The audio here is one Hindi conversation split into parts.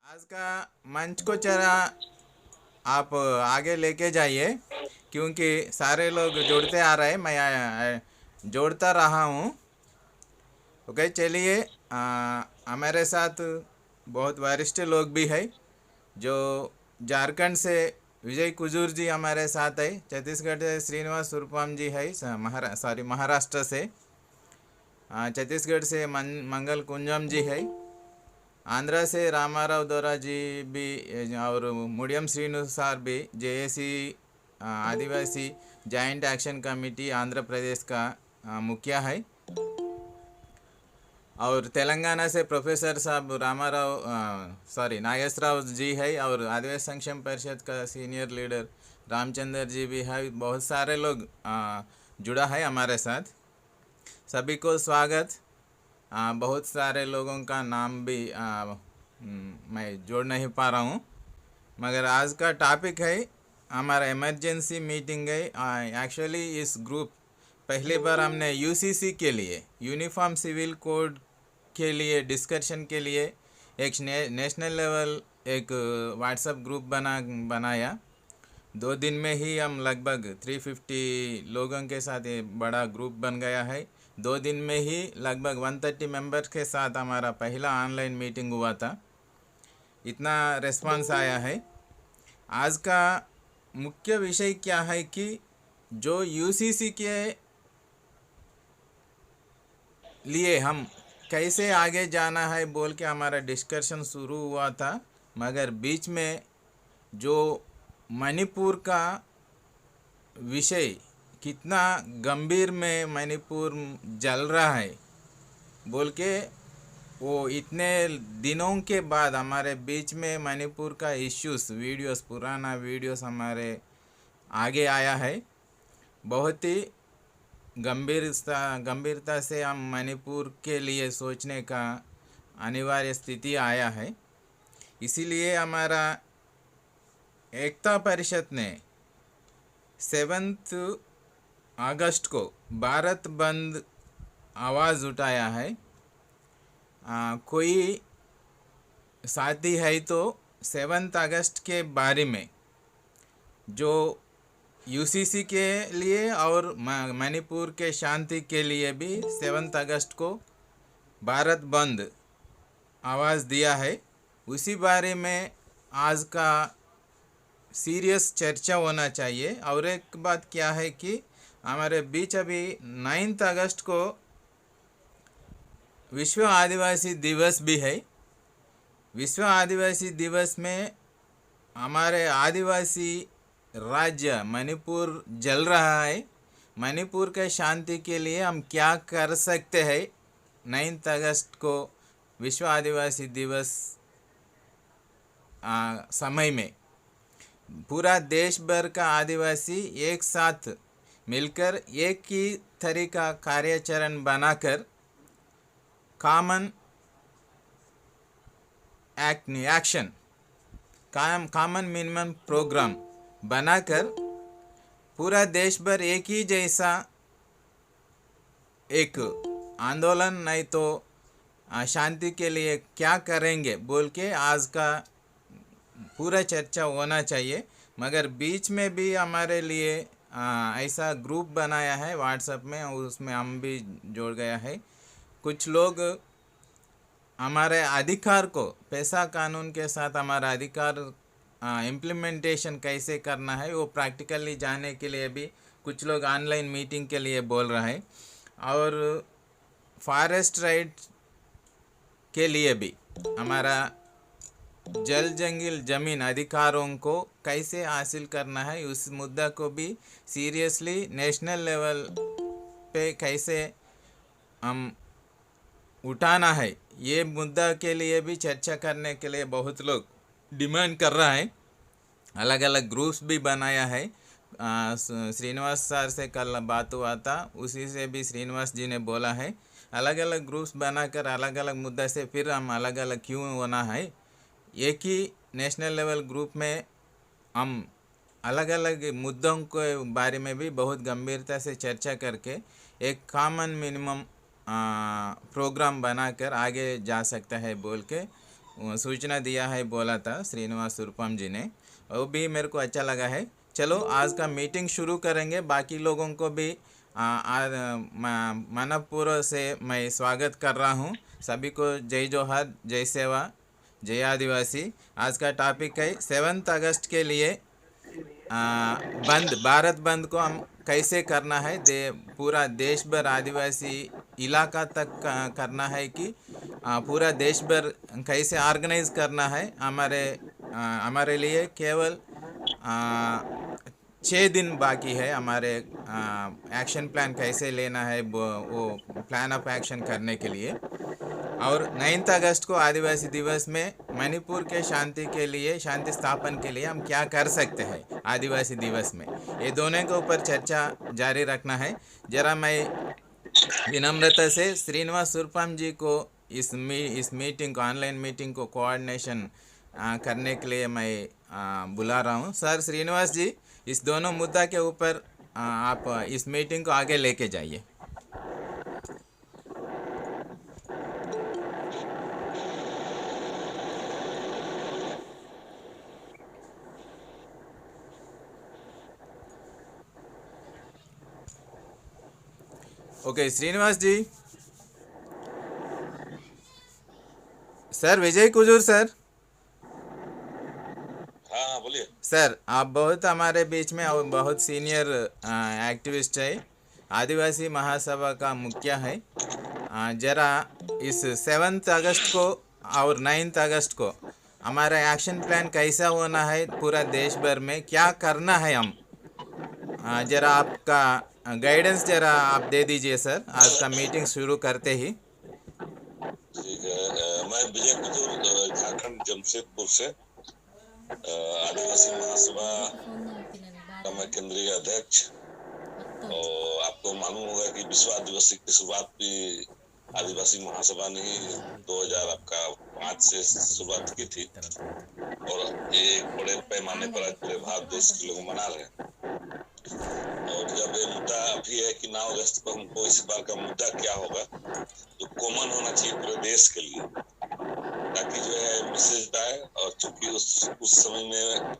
आज का मंच को जरा आप आगे लेके जाइए, क्योंकि सारे लोग जुड़ते आ रहे हैं। मैं जोड़ता रहा हूँ। ओके, चलिए। हमारे साथ बहुत वरिष्ठ लोग भी है। जो झारखंड से विजय कुजूर जी हमारे साथ है। छत्तीसगढ़ से श्रीनिवास सुरपाम जी है, महाराष्ट्र से। छत्तीसगढ़ से मंगल कुंजम जी है। आंध्रा से रामाराव दोरा जी भी, और मुडियम श्रीनु सर भी, जेएसी आदिवासी joint action committee Andhra Pradesh का मुखिया है। और तेलंगाना से प्रोफेसर साहब नागेश्वरराव जी है। और आदिवासी संक्षेम परिषद का सीनियर लीडर रामचंद्र जी भी है। बहुत सारे लोग जुड़ा है हमारे साथ। सभी को स्वागत। बहुत सारे लोगों का नाम भी मैं जोड़ नहीं पा रहा हूँ, मगर आज का टॉपिक है हमारा इमरजेंसी मीटिंग है। एक्चुअली इस ग्रुप पहली बार हमने यूसीसी के लिए, यूनिफॉर्म सिविल कोड के लिए डिस्कशन के लिए एक नेशनल लेवल एक व्हाट्सएप ग्रुप बनाया। 2 दिन में ही हम लगभग 350 लोगों के साथ ये बड़ा ग्रुप बन गया है। 2 दिन में ही लगभग 130 मेंबर्स के साथ हमारा पहला ऑनलाइन मीटिंग हुआ था। इतना रिस्पांस आया है। आज का मुख्य विषय क्या है कि जो यूसीसी के लिए हम कैसे आगे जाना है बोल के हमारा डिस्कशन शुरू हुआ था, मगर बीच में जो मणिपुर का विषय कितना गंभीर में मणिपुर जल रहा है बोल के, वो इतने दिनों के बाद हमारे बीच में मणिपुर का इश्यूज वीडियोस, पुराना वीडियोस हमारे आगे आया है। बहुत ही गंभीरता से हम मणिपुर के लिए सोचने का अनिवार्य स्थिति आया है। इसीलिए हमारा एकता परिषद ने 7 अगस्त को भारत बंद आवाज़ उठाया है। कोई साथी है तो 7 अगस्त के बारे में जो यूसीसी के लिए और मणिपुर के शांति के लिए भी 7 अगस्त को भारत बंद आवाज़ दिया है, उसी बारे में आज का सीरियस चर्चा होना चाहिए। और एक बात क्या है कि हमारे बीच अभी 9 अगस्त को विश्व आदिवासी दिवस भी है। विश्व आदिवासी दिवस में हमारे आदिवासी राज्य मणिपुर जल रहा है। मणिपुर के शांति के लिए हम क्या कर सकते हैं 9 अगस्त को विश्व आदिवासी दिवस समय में पूरा देश भर का आदिवासी एक साथ मिलकर एक ही तरीका कार्याचरण बनाकर common action common minimum program बनाकर पूरा देश भर एक ही जैसा एक आंदोलन, नहीं तो शांति के लिए क्या करेंगे बोल के आज का पूरा चर्चा होना चाहिए। मगर बीच में भी हमारे लिए ऐसा ग्रुप बनाया है व्हाट्सएप में, उसमें हम भी जोड़ गया है। कुछ लोग हमारे अधिकार को, पैसा कानून के साथ हमारा अधिकार इम्प्लीमेंटेशन कैसे करना है वो प्रैक्टिकली जानने के लिए भी कुछ लोग ऑनलाइन मीटिंग के लिए बोल रहे हैं। और फॉरेस्ट राइट के लिए भी हमारा जल जंगल जमीन अधिकारों को कैसे हासिल करना है उस मुद्दा को भी सीरियसली नेशनल लेवल पे कैसे हम उठाना है, ये मुद्दा के लिए भी चर्चा करने के लिए बहुत लोग डिमांड कर रहा है। अलग अलग ग्रुप्स भी बनाया है। श्रीनिवास सर से कल बात हुआ था, उसी से भी श्रीनिवास जी ने बोला है अलग अलग ग्रुप्स बनाकर अलग अलग मुद्दा से फिर हम अलग अलग क्यों होना है, एक ही नेशनल लेवल ग्रुप में हम अलग अलग मुद्दों के बारे में भी बहुत गंभीरता से चर्चा करके एक कॉमन मिनिमम प्रोग्राम बनाकर आगे जा सकता है बोल के सूचना दिया है बोला था श्रीनिवास सुरपम जी ने, वो भी मेरे को अच्छा लगा है। चलो आज का मीटिंग शुरू करेंगे। बाकी लोगों को भी मनपूर्वक से मैं स्वागत कर रहा हूँ। सभी को जय जोहार, जय सेवा, जय आदिवासी। आज का टॉपिक है 7 अगस्त के लिए बंद, भारत बंद को हम कैसे करना है, पूरा देश भर आदिवासी इलाका तक करना है कि पूरा देश भर कैसे ऑर्गेनाइज करना है। हमारे लिए केवल 6 दिन बाकी है। हमारे एक्शन प्लान कैसे लेना है वो प्लान ऑफ एक्शन करने के लिए। और 9 अगस्त को आदिवासी दिवस में मणिपुर के शांति के लिए, शांति स्थापन के लिए हम क्या कर सकते हैं आदिवासी दिवस में, ये दोनों के ऊपर चर्चा जारी रखना है। जरा मैं विनम्रता से श्रीनिवास सुरपम जी को इस मीटिंग को, ऑनलाइन मीटिंग को कोऑर्डिनेशन करने के लिए मैं बुला रहा हूँ। सर श्रीनिवास जी, इस दोनों मुद्दा के ऊपर आप इस मीटिंग को आगे लेके जाइए। ओके श्रीनिवास जी। सर विजय कुजूर सर। हाँ बोलिए सर, आप बहुत हमारे बीच में और बहुत सीनियर एक्टिविस्ट है, आदिवासी महासभा का मुखिया है। जरा इस 7 अगस्त को और 9 अगस्त को हमारा एक्शन प्लान कैसा होना है, पूरा देश भर में क्या करना है हम, जरा आपका गाइडेंस जरा आप दे दीजिए सर, आज का मीटिंग शुरू करते ही। ठीक है। मैं विजय कुजूर, झारखंड जमशेदपुर से आदिवासी महासभा का मैं केंद्रीय अध्यक्ष। और आपको मालूम होगा कि विश्व आदिवासी की शुरुआत भी आदिवासी महासभा ने ही 2005 से शुरुआत की थी, और ये बड़े पैमाने पर आज पूरे भारत देश के लोग मना रहे हैं। और जब ये मुद्दा अभी है कि 9 अगस्त को हमको इस बार का मुद्दा क्या होगा, जो कॉमन होना चाहिए पूरे देश के लिए, ताकि जो है मैसेज आए। और चूंकि उस समय में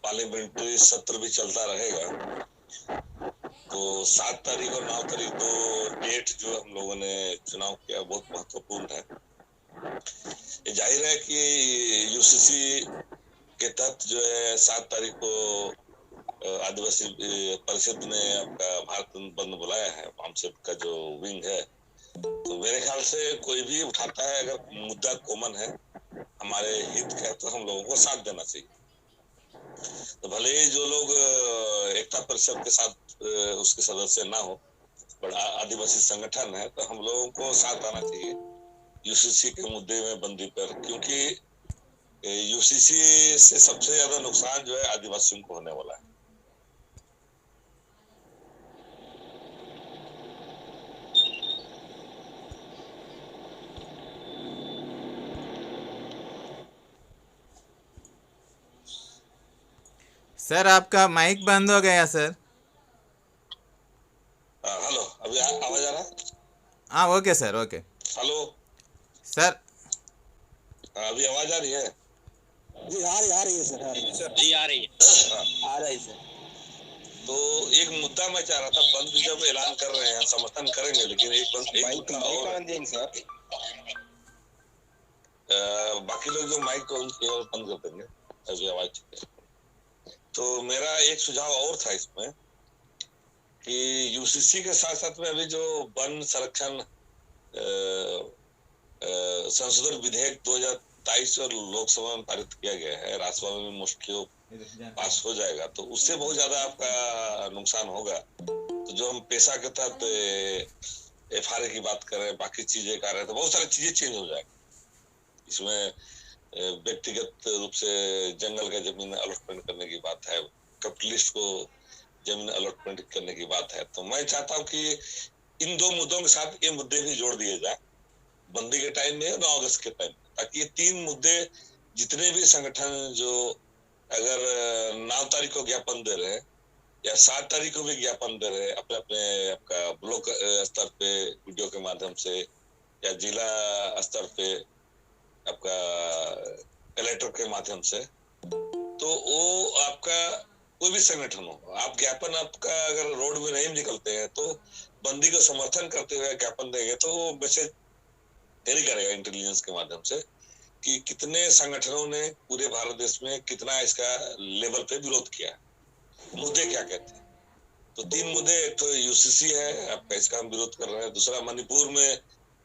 पार्लियामेंट्री सत्र भी चलता रहेगा, तो 7 तारीख और 9 तारीख दो डेट जो हम लोगों ने चुनाव किया बहुत महत्वपूर्ण है। ये जाहिर है कि यूसीसी के तहत जो है 7 तारीख को आदिवासी परिषद ने आपका भारत बंद बुलाया है, वामसेप का जो विंग है। तो मेरे ख्याल से कोई भी उठाता है, अगर मुद्दा कॉमन है, हमारे हित का, तो हम लोगों को साथ देना चाहिए। तो भले ही जो लोग एकता परिषद के साथ उसके सदस्य ना हो, पर आदिवासी संगठन है, तो हम लोगों को साथ आना चाहिए यूसीसी के मुद्दे में बंदी पर, क्योंकि यूसीसी से सबसे ज्यादा नुकसान जो है आदिवासियों को होने वाला है। सर आपका माइक बंद हो गया सर। हेलो, अभी आवाज आ रहा है? हाँ okay sir, okay. Hello sir अभी आवाज आ रही है? जी आ रही है सर, आ रही है। जी आ रही है। आ रही है सर। तो एक मुद्दा मैं चाह रहा था, बंद जब ऐलान कर रहे हैं समर्थन करेंगे, लेकिन एक मुद्दा और सर, बाकी लोग जो माइक को बंद कर देंगे अभी आवाज। तो मेरा एक सुझाव और था इसमें कि यूसीसी के साथ साथ में अभी जो वन संरक्षण संशोधन विधेयक 2023 और लोकसभा में पारित किया गया है, राज्यसभा में मुश्किल पास हो जाएगा, तो उससे बहुत ज्यादा आपका नुकसान होगा। तो जो हम पेशा के तहत एफआरए की बात करें, बाकी चीजें कर रहे हैं, तो बहुत सारी चीजें चेंज हो जाएगी। इसमें व्यक्तिगत रूप से जंगल का जमीन अलॉटमेंट करने की बात है, कैपिटलिस्ट को जमीन अलॉटमेंट करने की बात है। तो मैं चाहता हूँ कि इन दो मुद्दों के साथ ये मुद्दे भी जोड़ दिए जाए बंदी के टाइम में, 9 अगस्त के टाइम में, ताकि ये 3 मुद्दे जितने भी संगठन जो अगर 9 तारीख को ज्ञापन दे रहे हैं या 7 तारीख को भी ज्ञापन दे रहे हैं, अपने अपने आपका ब्लॉक स्तर पे वीडियो के माध्यम से या जिला स्तर पे आपका कलेक्टर के माध्यम से, तो वो आपका कोई भी संगठन हो, आप ज्ञापन आपका अगर रोड में नहीं निकलते हैं तो बंदी को समर्थन करते हुए ज्ञापन देंगे तो वो मैसेज कैरी करेगा इंटेलिजेंस के माध्यम से कि कितने संगठनों ने पूरे भारत देश में कितना इसका लेवल पे विरोध किया। मुद्दे क्या कहते हैं? तो 3 मुद्दे, एक तो यूसीसी है आपका, इसका हम विरोध कर रहे हैं। दूसरा मणिपुर में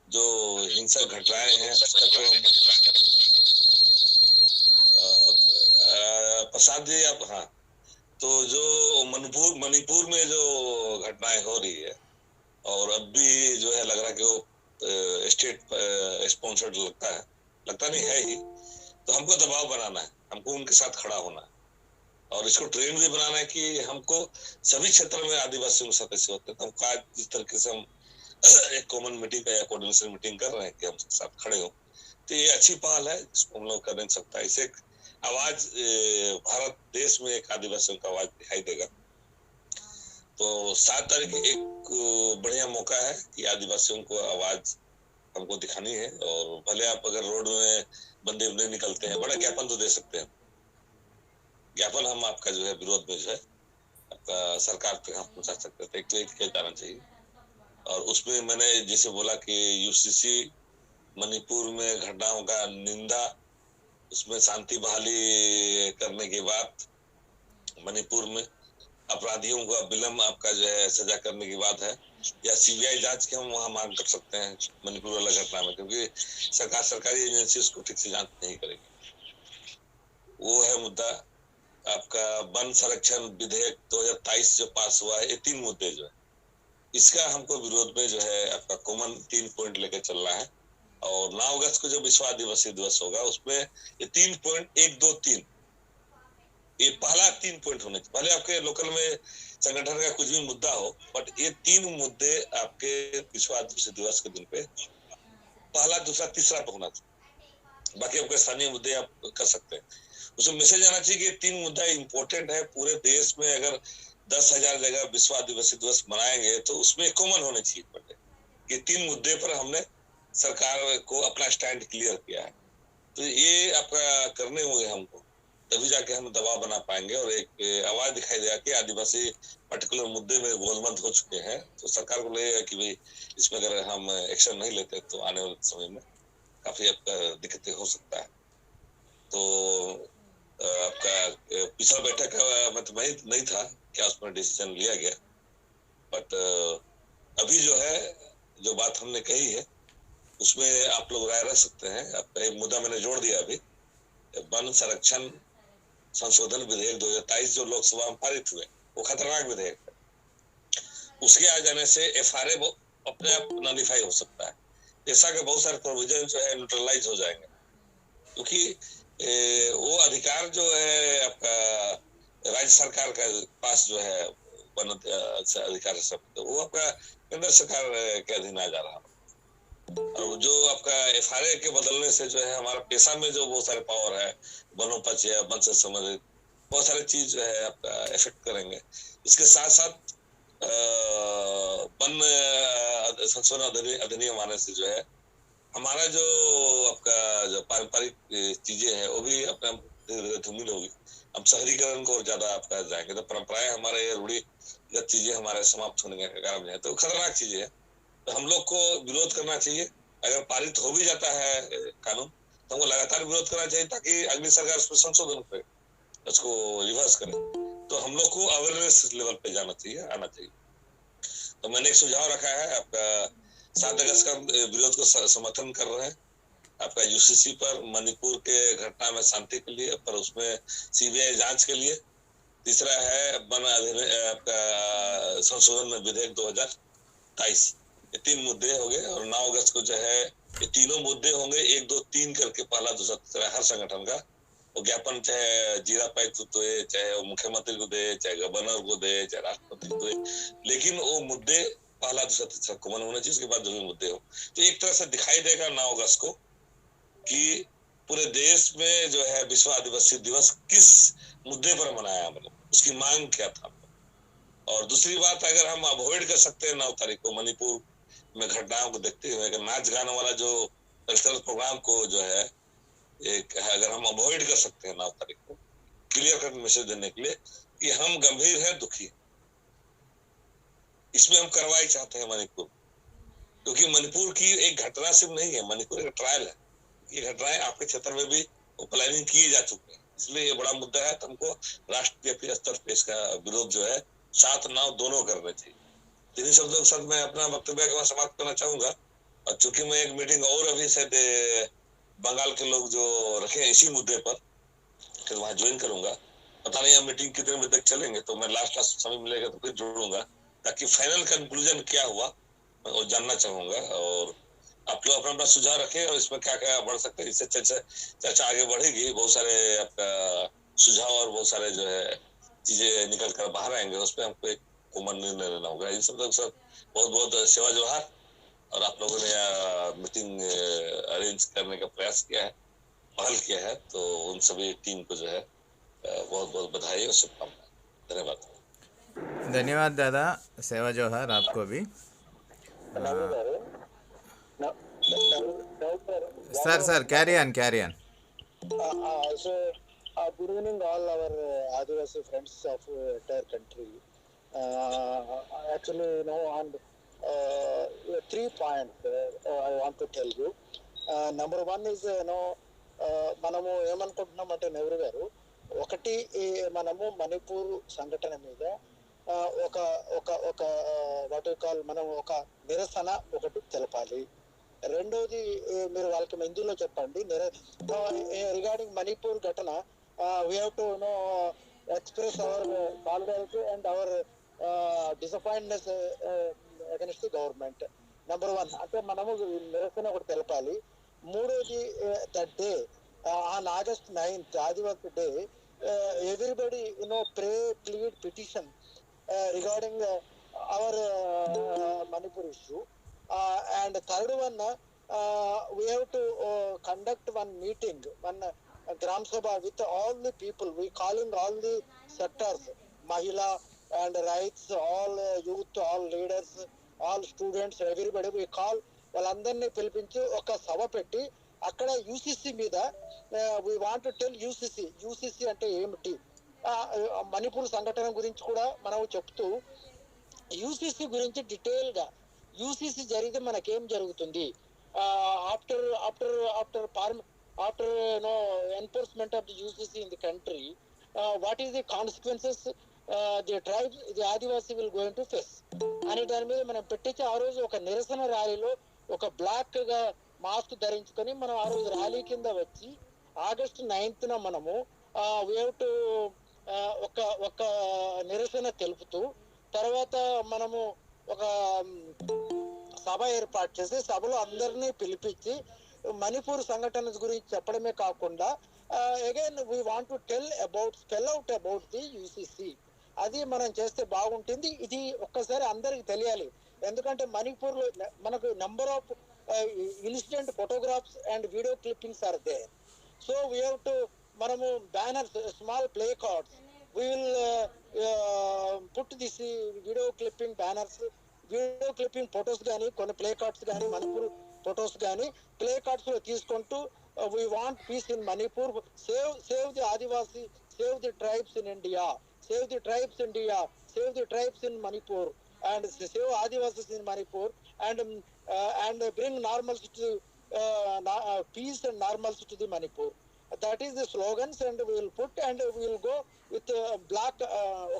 जो हिंसक घटनाएं हैं उसका तो प्रसाद जी आप, हाँ, तो जो मणिपुर में जो घटनाएं हो रही है और अब भी जो है लग रहा है कि वो स्टेट स्पॉन्सर्ड लगता नहीं है ही, तो हमको दबाव बनाना है, हमको उनके साथ खड़ा होना है और इसको ट्रेंड भी बनाना है कि हमको सभी क्षेत्र में आदिवासियों के सदस्य होते हैं। तो हमको आज जिस तरीके से हम एक कॉमन मीटिंग या कोऑर्डिनेशन मीटिंग कर रहे हैं कि हम साथ खड़े हो, तो ये अच्छी पहल है जिसको हम लोग कर नहीं सकता। इसे एक आवाज भारत देश में एक आदिवासियों का आवाज दिखाई देगा। तो 7 तारीख एक बढ़िया मौका है कि आदिवासियों को आवाज हमको दिखानी है। और भले आप अगर रोड में बंदे नहीं निकलते हैं, बड़ा ज्ञापन तो दे सकते हैं। ज्ञापन हम आपका जो है विरोध में जो है आपका सरकार तक हम पहुंचा सकते थे। एक तो एक किया जाना चाहिए। और उसमें मैंने जैसे बोला कि यूसीसी मणिपुर में घटनाओं का निंदा, उसमें शांति बहाली करने के बाद मणिपुर में अपराधियों को विलम्ब आपका जो है सजा करने की बात है, या सीबीआई जांच की हम वहां मांग कर सकते हैं मणिपुर वाला घटना में, क्योंकि सरकारी एजेंसी उसको ठीक से जांच नहीं करेगी। वो है मुद्दा आपका वन संरक्षण विधेयक 2023 जो पास हुआ है। ये 3 मुद्दे जो है इसका हमको विरोध में जो है आपका कॉमन 3 पॉइंट लेकर चलना है। और 9 अगस्त को जो विश्व आदिवासी दिवस होगा उसमें ये 3 पॉइंट 1 2 3, ये पहला 3 पॉइंट होने चाहिए। भले आपके लोकल में संगठन का कुछ भी मुद्दा हो, बट ये 3 मुद्दे आपके विश्व आदिवासी दिवस के दिन पे पहला, दूसरा, तीसरा पे होना चाहिए। बाकी आपके स्थानीय मुद्दे आप कर सकते हैं। उसमें मैसेज आना चाहिए कि 3 मुद्दा इंपॉर्टेंट है पूरे देश में। अगर 10,000 जगह विश्व आदिवासी दिवस मनाएंगे तो उसमें कॉमन होने चाहिए कि 3 मुद्दे पर हमने सरकार को अपना स्टैंड क्लियर किया है। तो ये आपका करने होंगे हमको, तभी जाके हम दबाव बना पाएंगे और एक आवाज दिखाई देगा कि आदिवासी पर्टिकुलर मुद्दे में गोलबंद हो चुके हैं। तो सरकार को लगेगा कि भाई इसमें अगर हम एक्शन नहीं लेते तो आने वाले समय में काफी आपका दिक्कतें हो सकता है। तो आपका पिछला बैठक का मतलब नहीं था क्या उसमें डिसीजन लिया गया, बट अभी जो है जो बात हमने कही है उसमें आप लोग राय रख सकते हैं। आपका एक मुद्दा मैंने जोड़ दिया अभी, वन संरक्षण संशोधन विधेयक 2023 जो लोकसभा में पारित हुए, वो खतरनाक विधेयक है। उसके आ जाने से एफआरए अपने आप नॉलिफाई हो सकता है। ऐसा के बहुत सारे प्रोविजन जो है न्यूट्रलाइज हो जाएंगे, क्योंकि वो अधिकार जो है आपका राज्य सरकार का पास जो है वन अधिकार सब, तो वो आपका केंद्र सरकार के अधीन आ जा रहा है। और जो आपका एफआरए के बदलने से जो है हमारा पेशा में जो बहुत सारे पावर है, वनोपज या वन से संबंधित बहुत सारे चीज जो है आपका इफेक्ट करेंगे। इसके साथ साथ वन संशोधन अधिनियम आने से जो है हमारा जो आपका जो पारंपरिक चीजें हैं वो भी अपने धूमिल होगी। हम शहरीकरण को और ज्यादा आपका जाएंगे तो परंपराएं हमारे रूढ़िगत चीजें हमारे समाप्त होने के कारण है, तो खतरनाक चीजें है। तो हम लोग को विरोध करना चाहिए। अगर पारित हो भी जाता है कानून तो हमको लगातार विरोध करना चाहिए ताकि अगली सरकार उसमें संशोधन करे, उसको रिवर्स करे। तो हम लोग को अवेयरनेस लेवल पे जाना चाहिए, आना चाहिए। तो मैंने एक सुझाव रखा है आपका 7 अगस्त का विरोध को समर्थन कर रहे हैं आपका यूसीसी पर, मणिपुर के घटना में शांति के लिए, पर उसमें सीबीआई जांच के लिए। तीसरा है वन आपका संशोधन विधेयक 2023। ये 3 मुद्दे हो गए। और 9 अगस्त को जो है ये तीनों मुद्दे होंगे 1 2 3 करके, पहला दूसरा तीसरा, हर संगठन का वो ज्ञापन चाहे जिला उपायुक्त को दे, चाहे वो मुख्यमंत्री को दे, चाहे गवर्नर को दे, चाहे राष्ट्रपति को दे, लेकिन वो मुद्दे पहला दूसरा तीसरा कॉमन होना चाहिए। उसके बाद जो भी मुद्दे हो, तो एक तरह से दिखाई देगा 9 अगस्त को कि पूरे देश में जो है विश्व आदिवासी दिवस किस मुद्दे पर मनाया, मतलब उसकी मांग क्या था। और दूसरी बात, अगर हम अवॉइड कर सकते हैं 9 तारीख को मणिपुर में घटनाओं को देखते हुए, अगर नाच गाने वाला जो कल्चरल प्रोग्राम को जो है एक है, अगर हम अवॉइड कर सकते हैं 9 तारीख को, क्लियर कट मैसेज देने के लिए कि हम गंभीर हैं, दुखी हैं। इसमें हम कार्रवाई चाहते हैं मणिपुर, क्योंकि मणिपुर की एक घटना सिर्फ नहीं है, मणिपुर एक ट्रायल है। ये घटनाएं आपके क्षेत्र में भी प्लानिंग किए जा चुके हैं, इसलिए ये बड़ा मुद्दा है। तो हमको राष्ट्रीय स्तर पे इसका विरोध जो है 7-9 दोनों करने चाहिए। इन्हीं शब्दों के साथ मैं अपना वक्तव्य के समाप्त करना चाहूंगा। और चूंकि मैं एक मीटिंग और अभी शायद बंगाल के लोग जो रखे हैं इसी मुद्दे पर, फिर वहां ज्वाइन करूंगा। पता नहीं अब मीटिंग कितने बजे तक चलेंगे, तो मैं लास्ट समय मिलेगा तो फिर जुड़ूंगा, ताकि फाइनल कंक्लूजन क्या हुआ मैं वो जानना चाहूंगा। और आप लोग अपना अपना सुझाव रखें और इसमें क्या क्या बढ़ सकते हैं, इससे चर्चा आगे बढ़ेगी। बहुत सारे आपका सुझाव और बहुत सारे जो है चीजें निकल कर बाहर आएंगे, उस पर हमको एक कॉमन निर्णय लेना होगा। इन सब सर बहुत बहुत सेवा जोहार। और आप लोगों ने मीटिंग अरेंज करने का प्रयास किया है, पहल किया है, तो उन सभी टीम को जो है बहुत बहुत बधाई और शुभकामनाएं। धन्यवाद। धन्यवाद दादा, सेवा जोहार आपको भी। नवरू गाరు sir sir carry on carry on. so good evening all our Adivasi friends of entire country. Actually, on 3 points I want to tell you. Number one is మనము ఏమనుకుంటున్నామంటే నెహ్రూ గారు, ఒకటి మనము మణిపూర్ సంఘటన మీద ఒక ఒక ఒక వాట్ యు కాల్ మనం ఒక నిరసన ఒకటి తెలపాలి. రెండోది మీరు వాళ్ళకి హిందీలో చెప్పండి. రిగార్డింగ్ మణిపూర్ ఘటన, we have to express our solidarity and our disappointness against the government. Number 1 అంటే మనము నిరసన ఒకటి తెలపాలి. మూడోది that day on August 9th Adivasi day, everybody pray, plead, petition regarding our Manipur issue. And third one, we have to conduct one meeting, one Gram Sabha with all the people. We calling all the sectors, Mahila and rights, all youth, all leaders, all students, everybody we call. వాళ్ళందరినీ పిలిపించి ఒక సభ పెట్టి అక్కడ యూసీసీ మీద we want to tell UCC అంటే ఏమిటి, మణిపూర్ సంఘటన గురించి కూడా మనం చెప్తూ యూసీసీ గురించి డీటెయిల్ గా, యూసీసీ జరిగితే మనకేం జరుగుతుంది, after after after after enforcement of the UCC in the country, what is the consequences the tribes, the Adivasi will going to face అనే దాని మీద మనం పెట్టించి ఆ రోజు ఒక నిరసన ర్యాలీలో ఒక బ్లాక్ గా మాస్క్ ధరించుకొని మనం ఆ రోజు ర్యాలీ కింద వచ్చి August 9th మనము వీ హ్యావ్ టు ఒక నిరసన తెలుపుతూ, తర్వాత మనము ఒక సభ ఏర్పాటు చేసి సభలో అందరినీ పిలిపించి మణిపూర్ సంఘటన గురించి చెప్పడమే కాకుండా again we want to spell out about the UCC. అది మనం చేస్తే బాగుంటుంది. ఇది ఒక్కసారి అందరికి తెలియాలి, ఎందుకంటే మణిపూర్ లో మనకు number of incident photographs and video clippings are there. So we have to మనము banners, small play cards, we will put this video clipping banners, video clipping photos కానీ, కొన్ని ప్లే కార్డ్స్ కానీ, మణిపూర్ ఫొటోస్ కానీ ప్లే కార్డ్స్ లో తీసుకుంటూ we want peace in Manipur, save the Adivasi, save the tribes in India, save the tribes in India, save the tribes in Manipur, and save Adivasis in Manipur, and bring normalcy to peace and normalcy to the Manipur. That is the slogans, and we will put, and we will go with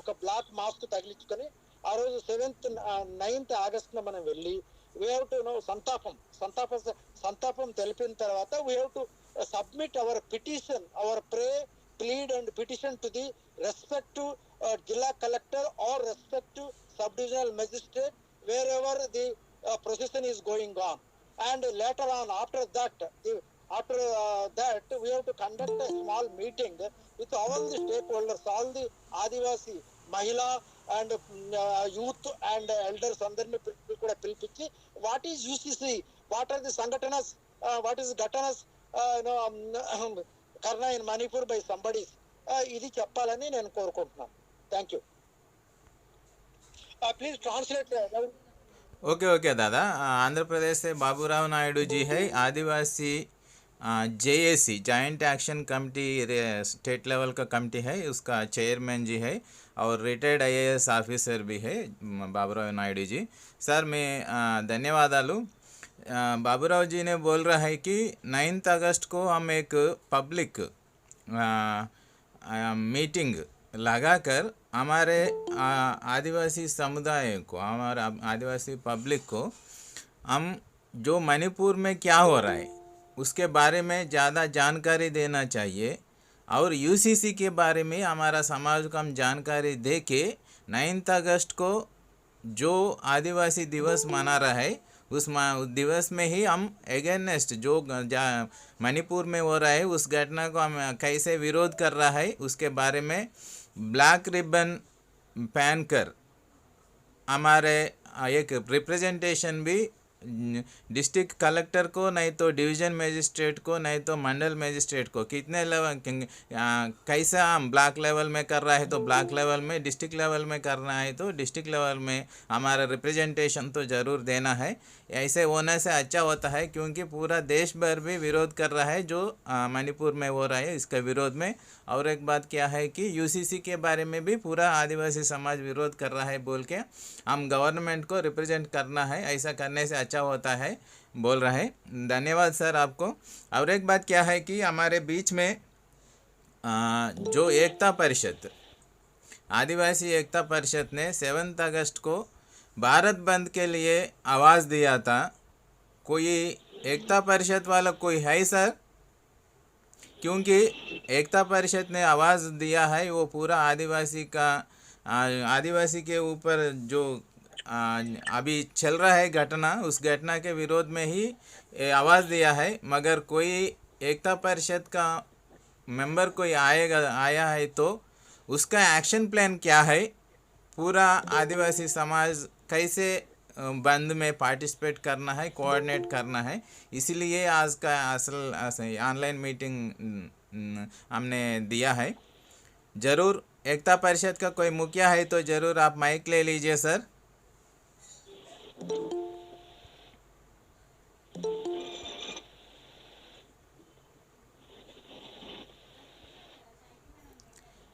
ఒక బ్లాక్ మాస్క్ తగిలించుకొని ఆ రోజు 9th August మనం వెళ్ళి we have to సంతాపం తెలిపిన తర్వాత we have to submit our petition, our plead and petition to the respective Jilla collector or respective sub-divisional magistrate wherever the procession is going on. And later on, after that we have to conduct a small meeting with all the stakeholders, all the Adivasi, Mahila and youth and elders అందరిని కూడా పిలిపించి what is UCC, what are the sanghatanas, what is ghatanas karna in Manipur by somebody, ఇది చెప్పాలని నేను కోరుకుంటున్నాను. Thank you. Please translate. Okay okay दादा, आंध्र प्रदेश से बाबूराव नायडू जी है, आदिवासी JAC joint action committee state level का कमेटी है, उसका चेयरमैन जी है और रिटायर्ड IAS ऑफिसर भी है बाबूराव नायडू जी। सर मैं धन्यवादालु। बाबूराव जी ने बोल रहा है कि 9 अगस्त को हम एक पब्लिक मीटिंग लगाकर हमारे आदिवासी समुदाय को, हमारे आदिवासी पब्लिक को हम जो मणिपुर में क्या हो रहा है उसके बारे में ज़्यादा जानकारी देना चाहिए और UCC के बारे में हमारा समाज को हम जानकारी दे के 9 अगस्त को जो आदिवासी दिवस मना रहा है उस दिवस में ही हम अगेंस्ट जो मणिपुर में हो रहा है उस घटना को हम कैसे विरोध कर रहा है उसके बारे में ब्लैक रिबन पहन कर हमारे एक रिप्रेजेंटेशन भी डिस्ट्रिक्ट कलेक्टर को, नहीं तो डिवीज़न मजिस्ट्रेट को, नहीं तो मंडल मजिस्ट्रेट को, कितने लेवल कैसा हम ब्लॉक लेवल में कर रहा है तो ब्लॉक लेवल में, डिस्ट्रिक्ट लेवल में करना है तो डिस्ट्रिक्ट लेवल में हमारा रिप्रेजेंटेशन तो ज़रूर देना है। ऐसे होने से अच्छा होता है क्योंकि पूरा देश भर भी विरोध कर रहा है जो मणिपुर में हो रहा है इसके विरोध में। और एक बात क्या है कि UCC के बारे में भी पूरा आदिवासी समाज विरोध कर रहा है बोल के हम गवर्नमेंट को रिप्रेजेंट करना है, ऐसा करने से अच्छा होता है बोल रहा है। धन्यवाद सर आपको। और एक बात क्या है कि हमारे बीच में जो एकता परिषद, आदिवासी एकता परिषद ने 7 अगस्त को भारत बंद के लिए आवाज़ दिया था। कोई एकता परिषद वाला कोई है सर? क्योंकि एकता परिषद ने आवाज़ दिया है वो पूरा आदिवासी का, आदिवासी के ऊपर जो अभी चल रहा है घटना, उस घटना के विरोध में ही आवाज़ दिया है। मगर कोई एकता परिषद का मेंबर कोई आया है तो उसका एक्शन प्लान क्या है, पूरा आदिवासी समाज कैसे बंद में पार्टिसिपेट करना है, कोऑर्डिनेट करना है। इसीलिए आज का असल ऑनलाइन मीटिंग हमने दिया है। ज़रूर एकता परिषद का कोई मुखिया है तो ज़रूर आप माइक ले लीजिए सर।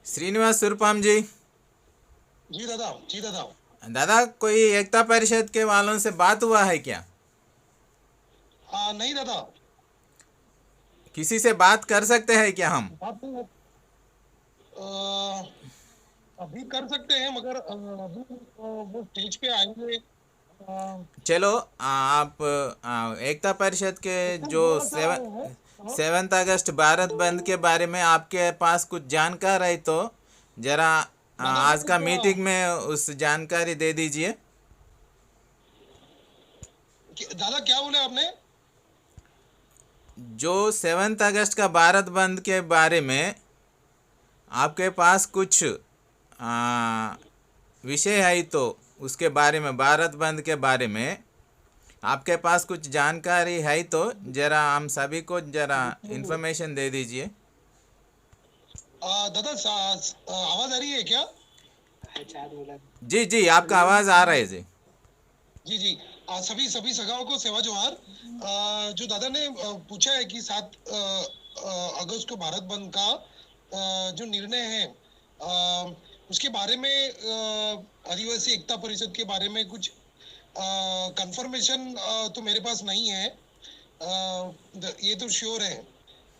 श्रीनिवास सुरपाम जी। जी दादा, जी दादा। दादा कोई एकता परिषद के वालों से बात हुआ है क्या? नहीं दादा। किसी से बात कर सकते हैं क्या हम? अभी कर सकते हैं मगर अभी वो स्टेज पे आएंगे। चलो आप एकता परिषद के जो 7 अगस्त भारत बंद के बारे में आपके पास कुछ जानकारी है तो जरा आज का मीटिंग में उस जानकारी दे दीजिए। दादा क्या बोले आपने? जो 7 अगस्त का भारत बंद के बारे में आपके पास कुछ विषय है तो उसके बारे में, भारत बंद के बारे में आपके पास कुछ जानकारी है तो जरा हम सभी को जरा इन्फॉर्मेशन दे दीजिए। दादा आवाज आ रही है क्या? जी जी आपका आवाज आ रहा है जी। जी जी। सभी सगाओं को सेवा जोहार। जो दादा ने पूछा है कि 7 अगस्त को भारत बंद का जो निर्णय है उसके बारे में आदिवासी एकता परिषद के बारे में कुछ कंफर्मेशन तो मेरे पास नहीं है। ये तो श्योर है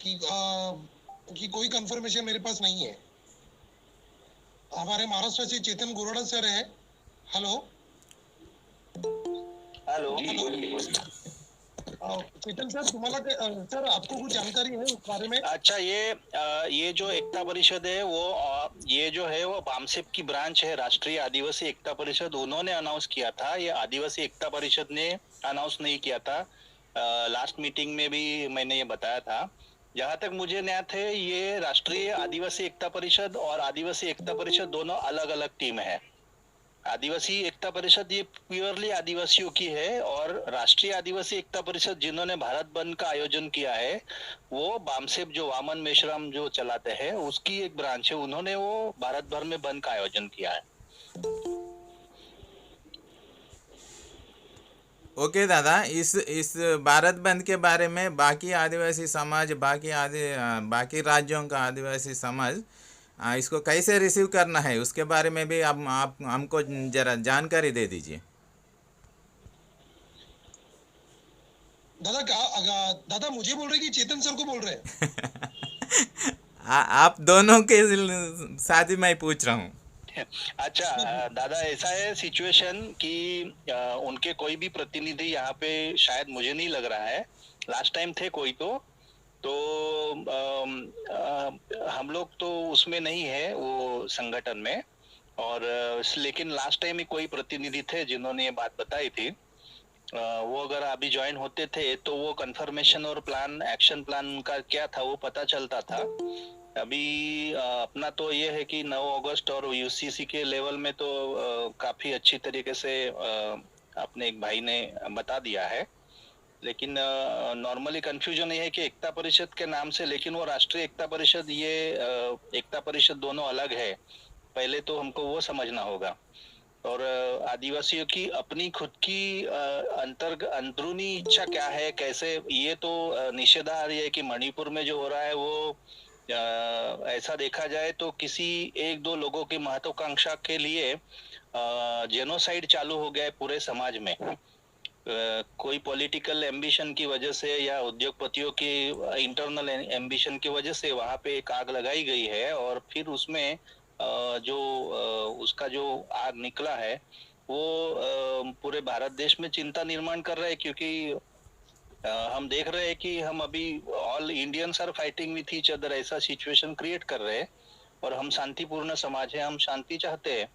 कि कोई कंफर्मेशन मेरे पास नहीं है। हमारे महाराष्ट्र से चेतन गोराडा सर है। Hello hello. चेतन सर, तुम्हाला सर आपको कुछ जानकारी है उस बारे में? अच्छा, ये जो एकता परिषद है वो ये जो है वो बामसेप की ब्रांच है, राष्ट्रीय आदिवासी एकता परिषद। उन्होंने अनाउंस किया था, ये आदिवासी एकता परिषद ने अनाउंस नहीं किया था। लास्ट मीटिंग में भी मैंने ये बताया था। जहाँ तक मुझे ज्ञात है ये राष्ट्रीय आदिवासी एकता परिषद और आदिवासी एकता परिषद दोनों अलग अलग टीम है। आदिवासी एकता परिषद ये प्योरली आदिवासियों की है और राष्ट्रीय आदिवासी एकता परिषद जिन्होंने भारत बंद का आयोजन किया है वो बामसेप जो वामन मेश्राम जो चलाते हैं उसकी एक ब्रांच है। उन्होंने वो भारत भर में बंद का आयोजन किया है। ओके दादा, इस भारत बंद के बारे में बाकी आदिवासी समाज, बाकी राज्यों का आदिवासी समाज इसको कैसे रिसीव करना है, उसके बारे में भी आप हमको जरा जानकारी दे दीजिए। दादा मुझे बोल रहे कि चेतन सर को बोल रहे हैं? आप दोनों के साथ ही मैं पूछ रहा हूँ। अच्छा दादा, ऐसा है सिचुएशन कि उनके कोई भी प्रतिनिधि यहाँ पे शायद मुझे नहीं लग रहा है, लास्ट टाइम थे कोई तो हम लोग तो उसमें नहीं है वो संगठन में, और लेकिन लास्ट टाइम ही कोई प्रतिनिधि थे जिन्होंने ये बात बताई थी। वो अगर अभी ज्वाइन होते थे तो वो कंफर्मेशन और एक्शन प्लान का क्या था वो पता चलता था। अभी अपना तो ये है कि 9 अगस्त और यूसीसी के लेवल में तो काफी अच्छी तरीके से अपने एक भाई ने बता दिया है, लेकिन नॉर्मली कंफ्यूजन ये है कि एकता परिषद के नाम से, लेकिन वो राष्ट्रीय एकता परिषद, ये एकता परिषद दोनों अलग है। पहले तो हमको वो समझना होगा। और आदिवासियों की अपनी खुद की अंदरूनी इच्छा क्या है, कैसे, ये तो निषेधार्ह है कि मणिपुर में जो हो रहा है वो ऐसा देखा जाए तो किसी 1-2 लोगों की महत्वाकांक्षा के लिए जेनोसाइड चालू हो गया है पूरे समाज में। कोई पॉलिटिकल एम्बिशन की वजह से या उद्योगपतियों की इंटरनल एम्बिशन की वजह से वहां पे एक आग लगाई गई है, और फिर उसमें जो उसका जो आग निकला है वो पूरे भारत देश में चिंता निर्माण कर रहा है, क्योंकि हम देख रहे हैं कि हम अभी all Indians are fighting with each other, ऐसा सिचुएशन क्रिएट कर रहे हैं। और हम शांतिपूर्ण समाज है, हम शांति चाहते हैं,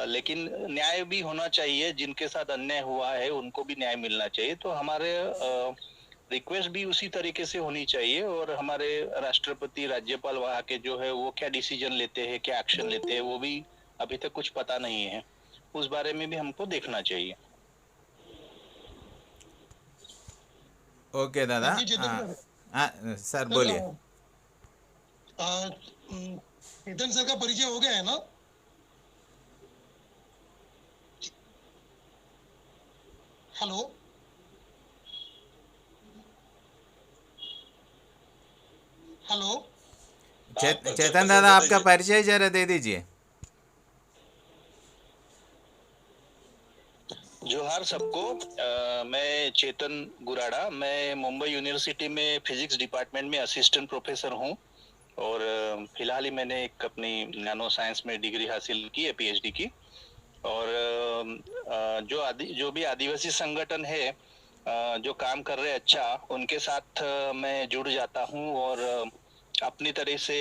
लेकिन न्याय भी होना चाहिए। जिनके साथ अन्याय हुआ है उनको भी न्याय मिलना चाहिए। तो हमारे रिक्वेस्ट भी उसी तरीके से होनी चाहिए, और हमारे राष्ट्रपति, राज्यपाल वहाँ के जो है वो क्या डिसीजन लेते हैं, क्या एक्शन लेते हैं, वो भी अभी तक कुछ पता नहीं है। उस बारे में भी हमको देखना चाहिए। ओके दादा। सर बोलिए। चेतन सर का परिचय हो गया है ना? हेलो हेलो चेतन दादा, आपका परिचय जरा दे दीजिए। जोहार सबको। मैं चेतन गुराड़ा, मैं मुंबई यूनिवर्सिटी में फिजिक्स डिपार्टमेंट में असिस्टेंट प्रोफेसर हूँ, और फिलहाल ही मैंने एक अपनी नैनो साइंस में डिग्री हासिल की है, पीएचडी की। और जो भी आदिवासी संगठन है जो काम कर रहे हैं अच्छा, उनके साथ मैं जुड़ जाता हूँ, और अपनी तरह से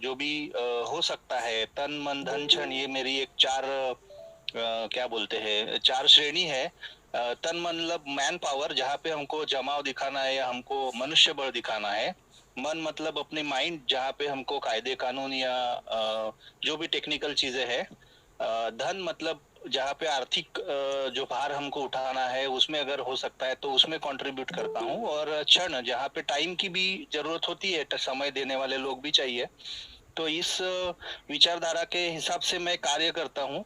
जो भी हो सकता है, तन मन धन क्षण, ये मेरी एक क्या बोलते हैं 4 श्रेणी है। तन मतलब मैन पावर, जहाँ पे हमको जमाव दिखाना है या हमको मनुष्य बल दिखाना है। मन मतलब अपने माइंड, जहाँ पे हमको कायदे कानून या जो भी टेक्निकल चीजें है। धन मतलब जहाँ पे आर्थिक जो भार हमको उठाना है, उसमें अगर हो सकता है तो उसमें कंट्रीब्यूट करता हूँ। और क्षण, जहाँ पे टाइम की भी जरूरत होती है, समय देने वाले लोग भी चाहिए। तो इस विचारधारा के हिसाब से मैं कार्य करता हूँ,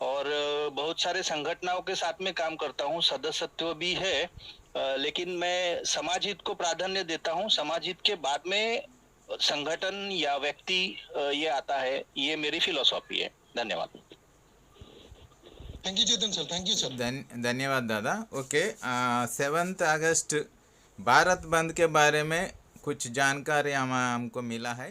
और बहुत सारे संगठनों के साथ में काम करता हूँ, सदस्यत्व भी है, लेकिन मैं समाज हित को प्राधान्य देता हूँ। समाज हित के बाद में संगठन या व्यक्ति ये आता है, ये मेरी फिलॉसफी है। धन्यवाद। Thank you Chetan sir, thank you sir. धन्यवाद दादा। ओके, 7 अगस्त भारत बंद के बारे में कुछ जानकारी हमको मिला है।